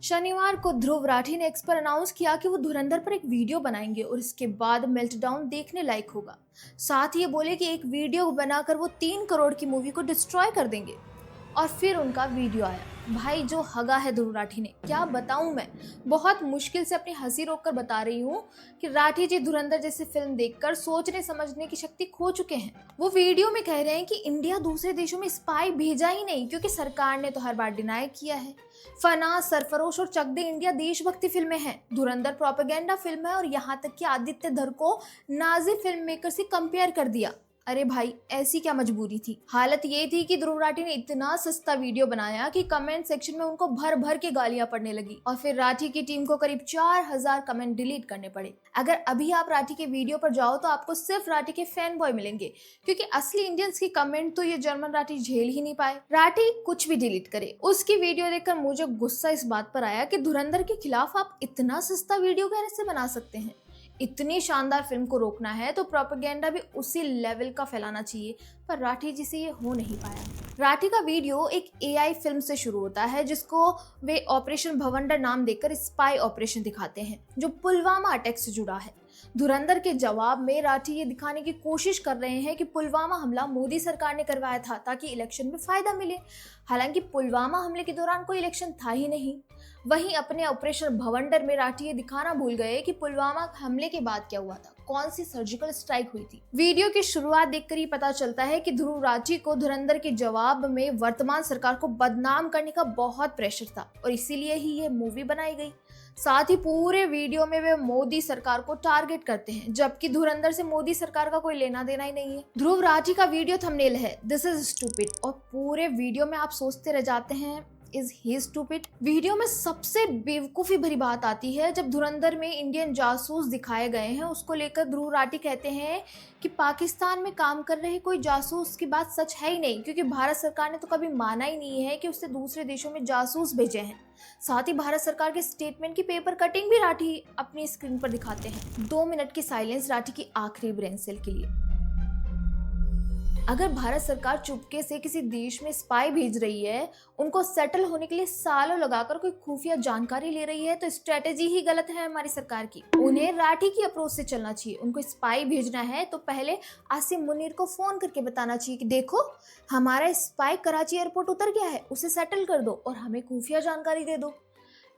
शनिवार को ध्रुव राठी ने एक्स पर अनाउंस किया कि वो धुरंधर पर एक वीडियो बनाएंगे और इसके बाद मेल्टडाउन देखने लायक होगा। साथ ही ये बोले कि एक वीडियो बनाकर वो 3 करोड़ की मूवी को डिस्ट्रॉय कर देंगे। और फिर उनका वीडियो आया। भाई जो हगा है ध्रुव राठी ने, क्या बताऊं मैं। बहुत मुश्किल से अपनी हंसी रोक कर बता रही हूँ कि राठी जी धुरंधर जैसी फिल्म देखकर सोचने समझने की शक्ति खो चुके हैं। वो वीडियो में कह रहे हैं कि इंडिया दूसरे देशों में स्पाई भेजा ही नहीं, क्योंकि सरकार ने तो हर बार डिनाई किया है। फना, सरफरोश और चक दे इंडिया देशभक्ति फिल्में हैं, धुरंधर प्रोपेगेंडा फिल्म है, और यहाँ तक कि आदित्य धर को नाजी फिल्म मेकर से कंपेयर कर दिया। अरे भाई, ऐसी क्या मजबूरी थी। हालत ये थी कि ध्रुव राठी ने इतना सस्ता वीडियो बनाया कि कमेंट सेक्शन में उनको भर भर के गालियां पड़ने लगी, और फिर राठी की टीम को करीब 4000 कमेंट डिलीट करने पड़े। अगर अभी आप राठी के वीडियो पर जाओ तो आपको सिर्फ राठी के फैन बॉय मिलेंगे, क्योंकि असली इंडियंस की कमेंट तो ये जर्मन राठी झेल ही नहीं पाए। राठी कुछ भी डिलीट करे। उसकी वीडियो देखकर मुझे गुस्सा इस बात पर आया कि धुरंधर के खिलाफ आप इतना सस्ता वीडियो कैसे बना सकते हैं। इतनी शानदार फिल्म को रोकना है तो प्रोपेगेंडा भी उसी लेवल का फैलाना चाहिए, पर राठी जी से ये हो नहीं पाया। राठी का वीडियो एक एआई फिल्म से शुरू होता है, जिसको वे ऑपरेशन भवंडर नाम देकर स्पाई ऑपरेशन दिखाते हैं, जो पुलवामा अटैक से जुड़ा है। धुरंधर के जवाब में राठी ये दिखाने की कोशिश कर रहे हैं कि पुलवामा हमला मोदी सरकार ने करवाया था ताकि इलेक्शन में फायदा मिले। हालांकि पुलवामा हमले के दौरान कोई इलेक्शन था ही नहीं। वहीं अपने ऑपरेशन भवंडर में राठी ये दिखाना भूल गए कि पुलवामा हमले के बाद क्या हुआ था, कौन सी सर्जिकल स्ट्राइक हुई थी। वीडियो की शुरुआत देखकर ही पता चलता है कि ध्रुव राठी को धुरंधर के जवाब में वर्तमान सरकार को बदनाम करने का बहुत प्रेशर था, और इसीलिए ही ये मूवी बनाई गई। साथ ही पूरे वीडियो में वे मोदी सरकार को टारगेट करते हैं, जबकि धुरंधर से मोदी सरकार का कोई लेना देना ही नहीं है। ध्रुव राठी का वीडियो थंबनेल है दिस इज स्टूपिड, और पूरे वीडियो में आप सोचते रह जाते हैं इज ही स्टूपिड। वीडियो में सबसे बेवकूफी भरी बात आती है जब धुरंधर में इंडियन जासूस दिखाए गए हैं। उसको लेकर ध्रुव राठी कहते हैं कि पाकिस्तान में काम कर रहे कोई जासूस की बात सच है ही नहीं, क्योंकि भारत सरकार ने तो कभी माना ही नहीं है कि उससे दूसरे देशों में जासूस भेजे हैं। साथ ही भारत सरकार के स्टेटमेंट की पेपर कटिंग भी राठी अपनी स्क्रीन पर दिखाते हैं। 2 मिनट की साइलेंस राठी की आखिरी ब्रेन सेल के लिए। अगर भारत सरकार चुपके से किसी देश में स्पाई भेज रही है, उनको सेटल होने के लिए सालों लगाकर कोई खुफिया जानकारी ले रही है, तो स्ट्रेटेजी ही गलत है हमारी सरकार की। उन्हें राठी की अप्रोच से चलना चाहिए। उनको स्पाई भेजना है तो पहले आसिम मुनीर को फोन करके बताना चाहिए कि देखो हमारा स्पाई कराची एयरपोर्ट उतर गया है, उसे सेटल कर दो और हमें खुफिया जानकारी दे दो।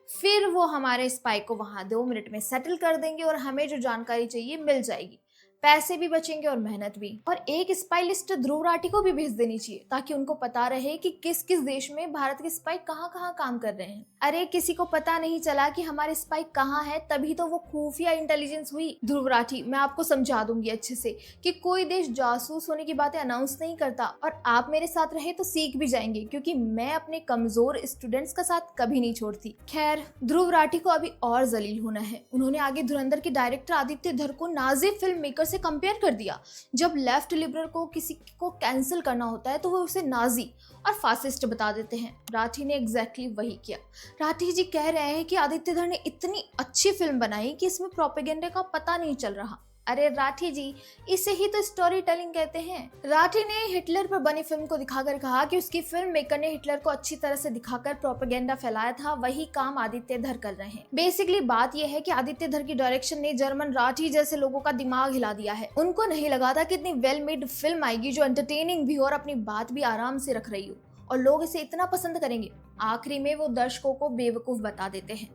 फिर वो हमारे स्पाई को वहां 2 मिनट में सेटल कर देंगे और हमें जो जानकारी चाहिए मिल जाएगी। पैसे भी बचेंगे और मेहनत भी। और एक स्पाई लिस्ट ध्रुव राठी को भी भेज देनी चाहिए, ताकि उनको पता रहे कि किस किस देश में भारत के स्पाई कहाँ कहाँ काम कर रहे हैं। अरे किसी को पता नहीं चला कि हमारे स्पाई कहाँ है, तभी तो वो खुफिया इंटेलिजेंस हुई। ध्रुव राठी, मैं आपको समझा दूंगी अच्छे से कि कोई देश जासूस होने की बातें अनाउंस नहीं करता, और आप मेरे साथ रहे तो सीख भी जाएंगे, क्योंकि मैं अपने कमजोर स्टूडेंट्स का साथ कभी नहीं छोड़ती। खैर, ध्रुव राठी को अभी और जलील होना है। उन्होंने आगे धुरंधर के डायरेक्टर आदित्य धर को नाजी फिल्म मेकर से कंपेयर कर दिया। जब लेफ्ट लिबरल को किसी को कैंसिल करना होता है तो वो उसे नाजी और फासिस्ट बता देते हैं। राठी ने एग्जैक्टली वही किया। राठी जी कह रहे हैं कि आदित्य धर ने इतनी अच्छी फिल्म बनाई कि इसमें प्रोपेगेंडा का पता नहीं चल रहा। अरे राठी जी, इसे ही तो स्टोरी टेलिंग कहते हैं। राठी ने हिटलर पर बनी फिल्म को दिखाकर कहा कि उसकी फिल्म मेकर ने हिटलर को अच्छी तरह से दिखाकर प्रोपेगेंडा फैलाया था। वही काम आदित्य धर कर रहे हैं। बेसिकली बात यह है कि आदित्य धर की डायरेक्शन ने जर्मन राठी जैसे लोगों का दिमाग हिला दिया है। उनको नहीं लगा था कि इतनी वेल मेड फिल्म आएगी जो एंटरटेनिंग भी हो और अपनी बात भी आराम से रख रही हो, और लोग इसे इतना पसंद करेंगे। आखिरी में वो दर्शकों को बेवकूफ बता देते हैं।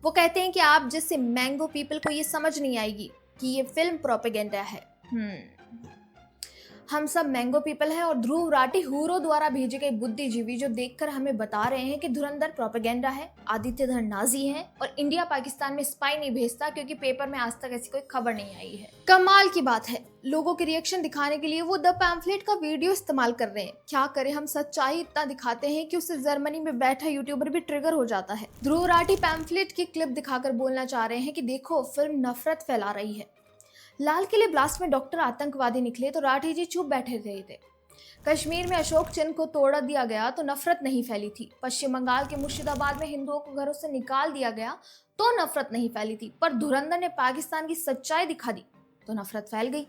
वो कहते हैं कि आप जैसे मैंगो पीपल को ये समझ नहीं आएगी कि ये फिल्म प्रोपेगेंडा है। हम सब मैंगो पीपल हैं, और ध्रुव राठी हुरो द्वारा भेजे गए बुद्धिजीवी जो देखकर हमें बता रहे हैं कि धुरंधर प्रोपेगेंडा है, आदित्य धर नाजी हैं, और इंडिया पाकिस्तान में स्पाई नहीं भेजता, क्योंकि पेपर में आज तक ऐसी कोई खबर नहीं आई है। कमाल की बात है, लोगों के रिएक्शन दिखाने के लिए वो द पैम्फलेट का वीडियो इस्तेमाल कर रहे हैं। क्या करें, हम सच्चाई इतना दिखाते हैं कि उससे जर्मनी में बैठा यूट्यूबर भी ट्रिगर हो जाता है। ध्रुव राठी पैम्फलेट की क्लिप दिखाकर बोलना चाह रहे हैं कि देखो फिल्म नफरत फैला रही है। लाल किले ब्लास्ट में डॉक्टर आतंकवादी निकले तो राठी जी चुप बैठे रहे थे। कश्मीर में अशोक चिन्ह को तोड़ दिया गया तो नफरत नहीं फैली थी। पश्चिम बंगाल के मुर्शिदाबाद में हिंदुओं को घरों से निकाल दिया गया तो नफरत नहीं फैली थी। पर धुरंधर ने पाकिस्तान की सच्चाई दिखा दी तो नफरत फैल गई।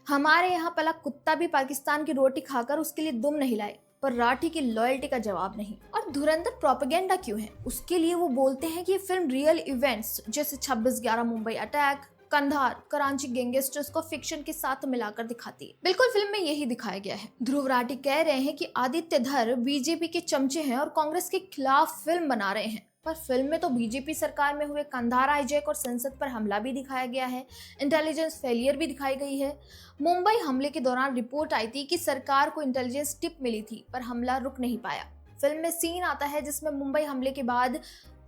हमारे यहाँ पला कुत्ता भी पाकिस्तान की रोटी खाकर उसके लिए दुम नहीं लाए। पर राठी की लॉयल्टी का जवाब नहीं। और धुरंधर प्रोपेगेंडा क्यों है? उसके लिए वो बोलते हैं कि ये फिल्म रियल इवेंट्स जैसे 26/11 मुंबई अटैक, कंधार, कराची गैंगस्टर्स को फिक्शन के साथ मिलाकर दिखाती है। बिल्कुल फिल्म में यही दिखाया गया है। ध्रुव राठी कह रहे हैं कि आदित्य धर बीजेपी के चमचे हैं और कांग्रेस के खिलाफ फिल्म बना रहे हैं, पर फिल्म में तो बीजेपी सरकार में हुए कंधार हाईजैक और संसद पर हमला भी दिखाया गया है, इंटेलिजेंस फेलियर भी दिखाई गई है। मुंबई हमले के दौरान रिपोर्ट आई थी कि सरकार को इंटेलिजेंस टिप मिली थी, पर हमला रुक नहीं पाया। फिल्म में सीन आता है जिसमें मुंबई हमले के बाद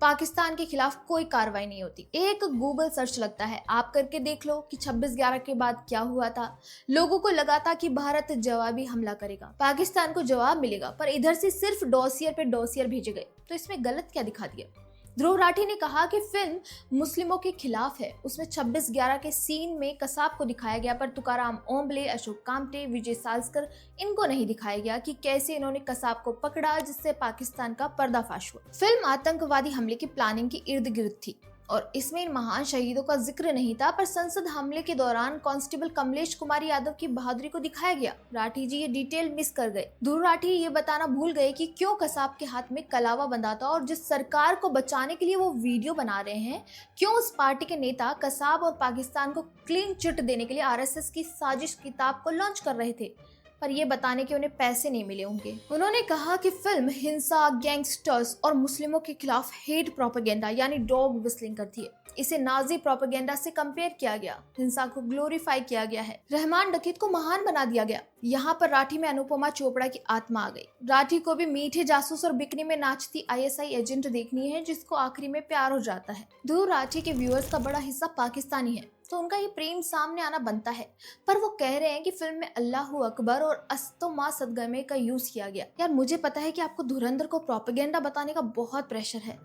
पाकिस्तान के खिलाफ कोई कार्रवाई नहीं होती। एक गूगल सर्च लगता है, आप करके देख लो कि 26/11 के बाद क्या हुआ था। लोगों को लगा था कि भारत जवाबी हमला करेगा, पाकिस्तान को जवाब मिलेगा, पर इधर से सिर्फ डॉसियर पे डॉसियर भेजे गए। तो इसमें गलत क्या दिखा दिया? ध्रुव राठी ने कहा कि फिल्म मुस्लिमों के खिलाफ है। उसमें 26/11 के सीन में कसाब को दिखाया गया, पर तुकाराम ओम्बले, अशोक कामटे, विजय सालस्कर इनको नहीं दिखाया गया कि कैसे इन्होंने कसाब को पकड़ा जिससे पाकिस्तान का पर्दाफाश हुआ। फिल्म आतंकवादी हमले की प्लानिंग की इर्द गिर्द थी और इसमें इन महान शहीदों का जिक्र नहीं था, पर संसद हमले के दौरान कांस्टेबल कमलेश कुमार यादव की बहादुरी को दिखाया गया। राठी जी ये डिटेल मिस कर गए। ध्रुव राठी ये बताना भूल गए कि क्यों कसाब के हाथ में कलावा बंधा था, और जिस सरकार को बचाने के लिए वो वीडियो बना रहे हैं, क्यों उस पार्टी के नेता कसाब और पाकिस्तान को क्लीन चिट देने के लिए आरएसएस की साजिश किताब को लॉन्च कर रहे थे, पर ये बताने के उन्हें पैसे नहीं मिले होंगे। उन्होंने कहा कि फिल्म हिंसा, गैंगस्टर्स और मुस्लिमों के खिलाफ हेट प्रोपेगेंडा यानी डॉग विस्लिंग करती है। इसे नाजी प्रोपेगेंडा से कंपेयर किया गया, हिंसा को ग्लोरीफाई किया गया है, रहमान डकैत को महान बना दिया गया। यहाँ पर राठी में अनुपमा चोपड़ा की आत्मा आ गई। राठी को भी मीठे जासूस और बिकनी में नाचती आईएसआई एजेंट देखनी है जिसको आखिरी में प्यार हो जाता है। ध्रुव राठी के व्यूअर्स का बड़ा हिस्सा पाकिस्तानी है, तो उनका ये प्रेम सामने आना बनता है, पर वो कह रहे हैं कि फिल्म में अल्लाहू अकबर और अस्तोमा सदगमे का यूज किया गया। यार मुझे पता है कि आपको धुरंधर को प्रोपेगेंडा बताने का बहुत प्रेशर है,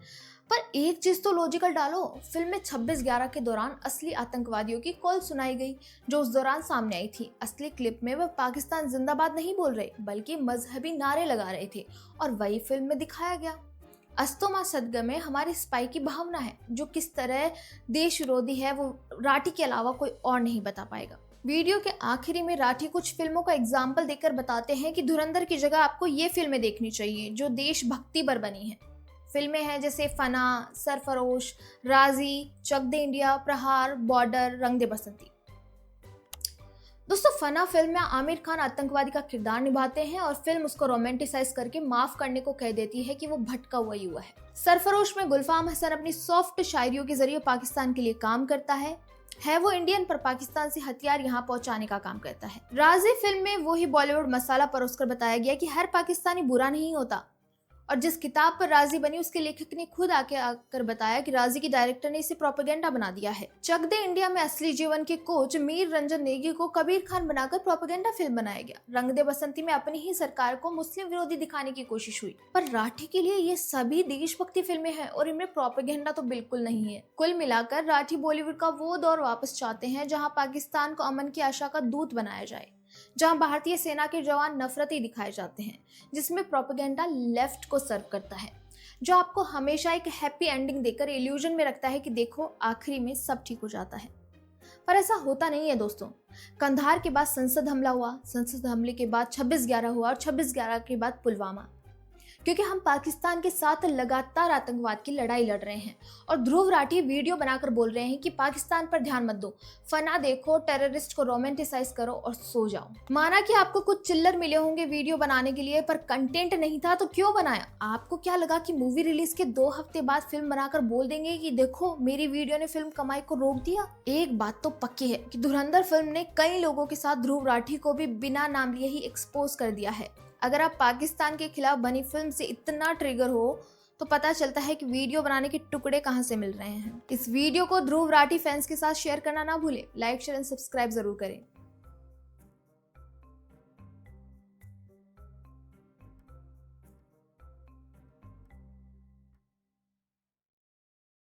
पर एक चीज तो लॉजिकल डालो। फिल्म में 26/11 के दौरान असली आतंकवादियों की कॉल सुनाई गई जो उस दौरान सामने आई थी। असली क्लिप में वह पाकिस्तान जिंदाबाद नहीं बोल रहे बल्कि मजहबी नारे लगा रहे थे, और वही फिल्म में दिखाया गया। अस्तोमा सदगमे हमारी स्पाई की भावना है, जो किस तरह देश विरोधी है वो राठी के अलावा कोई और नहीं बता पाएगा। वीडियो के आखिरी में राठी कुछ फिल्मों का एग्जाम्पल देकर बताते हैं कि धुरंधर की जगह आपको ये फिल्में देखनी चाहिए जो देशभक्ति पर बनी हैं। फिल्में हैं जैसे फना, सरफरोश, राजी, चक दे इंडिया, प्रहार, बॉर्डर, रंग दे बसंती। दोस्तों फना फिल्म में आमिर खान आतंकवादी का किरदार निभाते हैं और फिल्म उसको रोमांटिसाइज करके माफ करने को कह देती है कि वो भटका हुआ युवा है। सरफरोश में गुलफाम हसन अपनी सॉफ्ट शायरियों के जरिए पाकिस्तान के लिए काम करता है वो इंडियन पर पाकिस्तान से हथियार यहाँ पहुंचाने का काम करता है। राजी फिल्म में वही बॉलीवुड मसाला परोसकर बताया गया कि हर पाकिस्तानी बुरा नहीं होता, और जिस किताब पर राजी बनी उसके लेखक ने खुद आकर बताया कि राजी की डायरेक्टर ने इसे प्रोपेगेंडा बना दिया है। चक दे इंडिया में असली जीवन के कोच मीर रंजन नेगी को कबीर खान बनाकर प्रोपेगेंडा फिल्म बनाया गया। रंग दे बसंती में अपनी ही सरकार को मुस्लिम विरोधी दिखाने की कोशिश हुई, पर राठी के लिए ये सभी देशभक्ति फिल्में हैं और इनमें प्रोपेगेंडा तो बिल्कुल नहीं है। कुल मिलाकर राठी बॉलीवुड का वो दौर वापस चाहते हैं जहाँ पाकिस्तान को अमन की आशा का दूत बनाया जाए, जहां भारतीय सेना के जवान नफरती दिखाए जाते हैं, जिसमें प्रोपेगेंडा लेफ्ट को सर्व करता है, जो आपको हमेशा एक हैप्पी एंडिंग देकर इल्यूजन में रखता है कि देखो आखिरी में सब ठीक हो जाता है। पर ऐसा होता नहीं है दोस्तों। कंधार के बाद संसद हमला हुआ, संसद हमले के बाद 26/11 हुआ और 26/11 के बाद पुलवामा, क्योंकि हम पाकिस्तान के साथ लगातार आतंकवाद की लड़ाई लड़ रहे हैं। और ध्रुव राठी वीडियो बनाकर बोल रहे हैं कि पाकिस्तान पर ध्यान मत दो, फना देखो, टेररिस्ट को रोमांटिसाइज करो और सो जाओ। माना कि आपको कुछ चिल्लर मिले होंगे वीडियो बनाने के लिए, पर कंटेंट नहीं था तो क्यों बनाया? आपको क्या लगा कि मूवी रिलीज के 2 हफ्ते बाद फिल्म बनाकर बोल देंगे कि देखो मेरी वीडियो ने फिल्म कमाई को रोक दिया? एक बात तो पक्की है कि धुरंधर फिल्म ने कई लोगों के साथ ध्रुव राठी को भी बिना नाम लिए ही एक्सपोज कर दिया है। अगर आप पाकिस्तान के खिलाफ बनी फिल्म से इतना ट्रिगर हो तो पता चलता है कि वीडियो बनाने के टुकड़े कहां से मिल रहे हैं। इस वीडियो को ध्रुव राठी फैंस के साथ शेयर करना ना भूलें। लाइक, शेयर एंड सब्सक्राइब जरूर करें।